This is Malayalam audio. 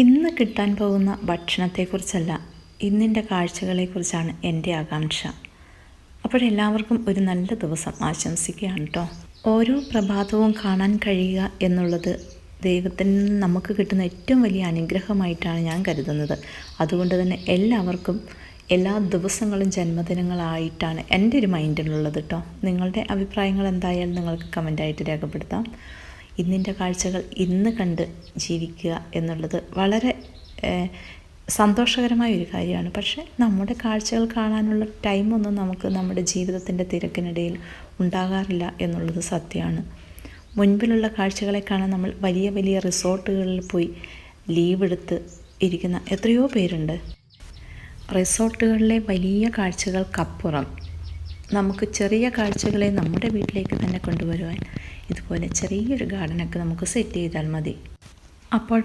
ഇന്ന് കിട്ടാൻ പോകുന്ന ഭക്ഷണത്തെക്കുറിച്ചല്ല, ഇന്നിൻ്റെ കാഴ്ചകളെക്കുറിച്ചാണ് എൻ്റെ ആകാംക്ഷ. അപ്പോഴെല്ലാവർക്കും ഒരു നല്ല ദിവസം ആശംസിക്കുകയാണ് കേട്ടോ. ഓരോ പ്രഭാതവും കാണാൻ കഴിയുക എന്നുള്ളത് ദൈവത്തിൽ നിന്ന് നമുക്ക് കിട്ടുന്ന ഏറ്റവും വലിയ അനുഗ്രഹമായിട്ടാണ് ഞാൻ കരുതുന്നത്. അതുകൊണ്ട് തന്നെ എല്ലാവർക്കും എല്ലാ ദിവസങ്ങളും ജന്മദിനങ്ങളായിട്ടാണ് എൻ്റെ ഒരു മൈൻഡിലുള്ളത് കേട്ടോ. നിങ്ങളുടെ അഭിപ്രായങ്ങൾ എന്തായാലും നിങ്ങൾക്ക് കമൻ്റായിട്ട് രേഖപ്പെടുത്താം. ഇന്നിൻ്റെ കാഴ്ചകൾ ഇന്ന് കണ്ട് ജീവിക്കുക എന്നുള്ളത് വളരെ സന്തോഷകരമായ ഒരു കാര്യമാണ്. പക്ഷേ നമ്മുടെ കാഴ്ചകൾ കാണാനുള്ള ടൈമൊന്നും നമുക്ക് നമ്മുടെ ജീവിതത്തിൻ്റെ തിരക്കിനിടയിൽ ഉണ്ടാകാറില്ല എന്നുള്ളത് സത്യമാണ്. മുൻപിലുള്ള കാഴ്ചകളെ കാണാൻ നമ്മൾ വലിയ വലിയ റിസോർട്ടുകളിൽ പോയി ലീവ് എടുത്ത് ഇരിക്കുന്ന എത്രയോ പേരുണ്ട്. റിസോർട്ടുകളിലെ വലിയ കാഴ്ചകൾക്കപ്പുറം നമുക്ക് ചെറിയ കാഴ്ചകളെ നമ്മുടെ വീട്ടിലേക്ക് തന്നെ കൊണ്ടുവരുവാൻ ഇതുപോലെ ചെറിയൊരു ഗാർഡനൊക്കെ നമുക്ക് സെറ്റ് ചെയ്താൽ മതി. അപ്പോൾ